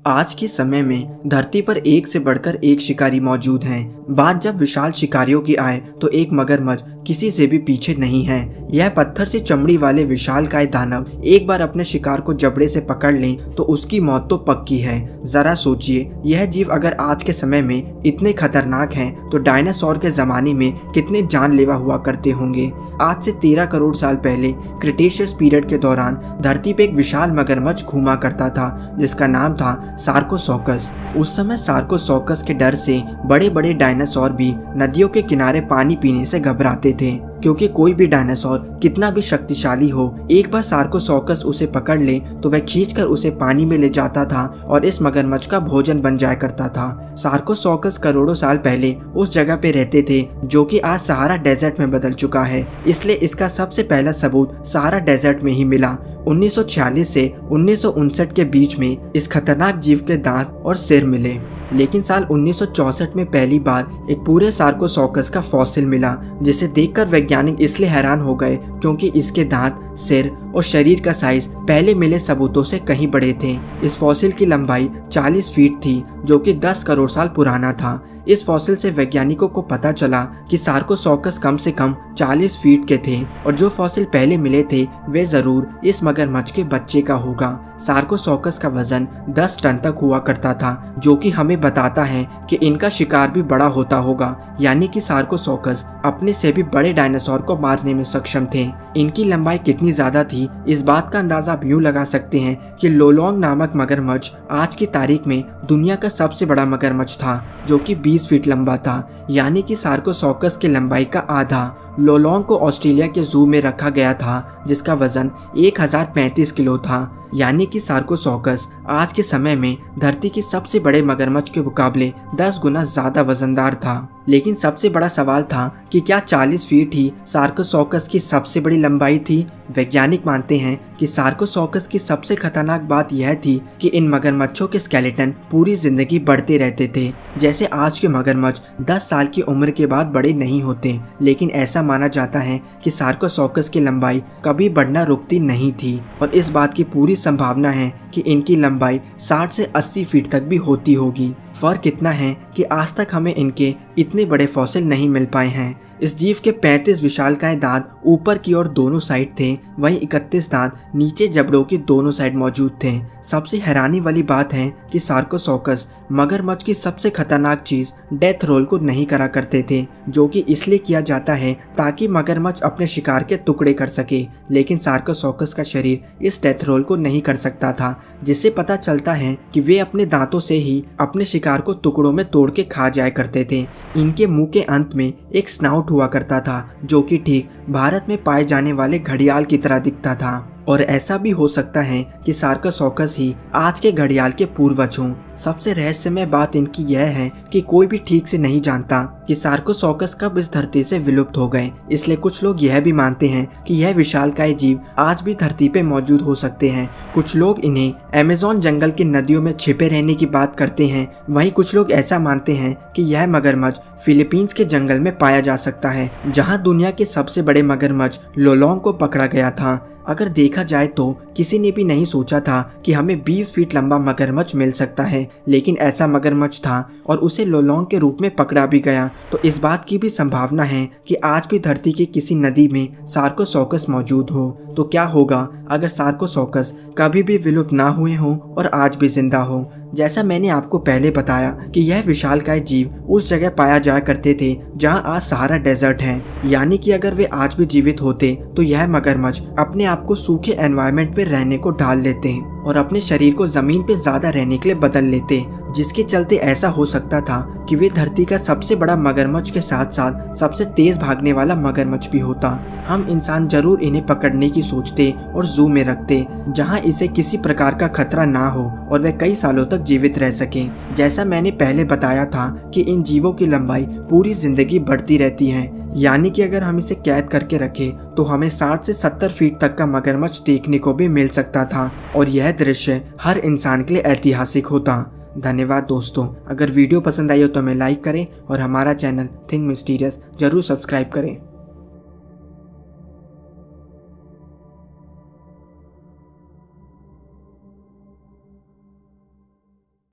आज के समय में धरती पर एक से बढ़कर एक शिकारी मौजूद हैं। बात जब विशाल शिकारियों की आए तो एक मगरमच्छ किसी से भी पीछे नहीं है। यह पत्थर से चमड़ी वाले विशालकाय दानव एक बार अपने शिकार को जबड़े से पकड़ लें तो उसकी मौत तो पक्की है। जरा सोचिए, यह जीव अगर आज के समय में इतने खतरनाक हैं तो डायनासोर के जमाने में कितने जानलेवा हुआ करते होंगे। आज से 13 करोड़ साल पहले क्रिटेशियस पीरियड के दौरान धरती पे एक विशाल मगरमच्छ घूमा करता था जिसका नाम था सार्कोसॉकस। उस समय सार्कोसॉकस के डर से बड़े बड़े डायनासोर भी नदियों के किनारे पानी पीने से घबराते थे, क्योंकि कोई भी डायनासोर कितना भी शक्तिशाली हो, एक बार सार्कोसॉकस उसे पकड़ ले तो वह खींचकर उसे पानी में ले जाता था और इस मगरमच्छ का भोजन बन जाया करता था। सार्कोसॉकस करोड़ों साल पहले उस जगह पे रहते थे जो कि आज सहारा डेजर्ट में बदल चुका है, इसलिए इसका सबसे पहला सबूत सहारा डेजर्ट में ही मिला। 1946 से 1959 के बीच में इस खतरनाक जीव के दांत और सिर मिले, लेकिन साल 1964 में पहली बार एक पूरे सार्कोसॉकस का फॉसिल मिला, जिसे देखकर वैज्ञानिक इसलिए हैरान हो गए क्योंकि इसके दांत, सिर और शरीर का साइज पहले मिले सबूतों से कहीं बड़े थे। इस फॉसिल की लंबाई 40 फीट थी, जो कि 10 करोड़ साल पुराना था। इस फॉसिल से वैज्ञानिकों को पता चला कि सार्कोसॉकस कम से कम 40 फीट के थे और जो फॉसिल पहले मिले थे वे जरूर इस मगरमच्छ के बच्चे का होगा। सार्कोसॉकस का वजन 10 टन तक हुआ करता था, जो कि हमें बताता है कि इनका शिकार भी बड़ा होता होगा, यानी कि सार्कोसॉकस अपने से भी बड़े डायनासोर को मारने में सक्षम थे। इनकी लंबाई कितनी ज्यादा थी, इस बात का अंदाजा आप यूं लगा सकते हैं कि लोलोंग नामक मगरमच्छ आज की तारीख में दुनिया का सबसे बड़ा मगरमच्छ था, जो कि 20 फीट लंबा था, यानी कि सार्कोसॉकस की लंबाई का आधा। लोलोंग को ऑस्ट्रेलिया के जू में रखा गया था, जिसका वजन 1035 किलो था, यानी कि सार्कोसॉकस आज के समय में धरती के सबसे बड़े मगरमच्छ के मुकाबले 10 गुना ज्यादा वजनदार था। लेकिन सबसे बड़ा सवाल था कि क्या 40 फीट ही सार्कोसॉकस की सबसे बड़ी लंबाई थी? वैज्ञानिक मानते हैं कि सार्कोसॉकस की सबसे खतरनाक बात यह थी कि इन मगरमच्छों के स्केलेटन पूरी जिंदगी बढ़ते रहते थे। जैसे आज के मगरमच्छ 10 साल की उम्र के बाद बड़े नहीं होते, लेकिन ऐसा माना जाता है कि सार्कोसॉकस की लंबाई कभी बढ़ना रुकती नहीं थी और इस बात की पूरी संभावना है कि इनकी लंबाई 60 से 80 फीट तक भी होती होगी। फर्क इतना है कि आज तक हमें इनके इतने बड़े फॉसिल नहीं मिल पाए हैं। इस जीव के 35 विशालकाय दांत ऊपर की ओर दोनों साइड थे, वहीं 31 दांत नीचे जबड़ों की दोनों साइड मौजूद थे। सबसे हैरानी वाली बात है कि सार्कोसॉकस मगरमच्छ की सबसे खतरनाक चीज डेथ रोल को नहीं करा करते थे, जो कि इसलिए किया जाता है ताकि मगरमच्छ अपने शिकार के टुकड़े कर सके, लेकिन सार्कोसॉकस का शरीर इस डेथ रोल को नहीं कर सकता था, जिससे पता चलता है कि वे अपने दांतों से ही अपने शिकार को टुकड़ों में तोड़ के खा जाया करते थे। इनके मुंह के अंत में एक स्नाउट हुआ करता था, जो कि ठीक भारत में पाए जाने वाले घड़ियाल की तरह दिखता था। और ऐसा भी हो सकता है कि सार्कोसॉकस ही आज के घड़ियाल के पूर्वज हों। सबसे रहस्यमय बात इनकी यह है कि कोई भी ठीक से नहीं जानता कि सार्कोसॉकस कब इस धरती से विलुप्त हो गए, इसलिए कुछ लोग यह भी मानते हैं कि यह विशालकाय जीव आज भी धरती पे मौजूद हो सकते हैं। कुछ लोग इन्हें अमेज़न जंगल की नदियों में छिपे रहने की बात करते हैं, वहीं कुछ लोग ऐसा मानते हैं कि यह मगरमच्छ फिलीपींस के जंगल में पाया जा सकता है, जहाँ दुनिया के सबसे बड़े मगरमच्छ लोलोंग को पकड़ा गया था। अगर देखा जाए तो किसी ने भी नहीं सोचा था कि हमें 20 फीट लंबा मगरमच्छ मिल सकता है, लेकिन ऐसा मगरमच्छ था और उसे लोलोंग के रूप में पकड़ा भी गया। तो इस बात की भी संभावना है कि आज भी धरती की किसी नदी में सार्कोसॉकस मौजूद हो। तो क्या होगा अगर सार्कोसॉकस कभी भी विलुप्त ना हुए हो और आज भी जिंदा हो? जैसा मैंने आपको पहले बताया कि यह विशालकाय जीव उस जगह पाया जाया करते थे जहां आज सहारा डेजर्ट है, यानी कि अगर वे आज भी जीवित होते तो यह मगरमच्छ अपने आप को सूखे एनवायरनमेंट में रहने को ढाल लेते और अपने शरीर को जमीन पे ज्यादा रहने के लिए बदल लेते, जिसके चलते ऐसा हो सकता था कि वे धरती का सबसे बड़ा मगरमच्छ के साथ साथ सबसे तेज भागने वाला मगरमच्छ भी होता। हम इंसान जरूर इन्हें पकड़ने की सोचते और जू में रखते, जहां इसे किसी प्रकार का खतरा ना हो और वे कई सालों तक जीवित रह सके। जैसा मैंने पहले बताया था कि इन जीवों की लंबाई पूरी जिंदगी बढ़ती रहती है, यानी कि अगर हम इसे कैद करके रखें तो हमें 60 से 70 फीट तक का मगरमच्छ देखने को भी मिल सकता था और यह दृश्य हर इंसान के लिए ऐतिहासिक होता। धन्यवाद दोस्तों। अगर वीडियो पसंद आई हो तो हमें लाइक करें और हमारा चैनल थिंक मिस्टीरियस जरूर सब्सक्राइब करें।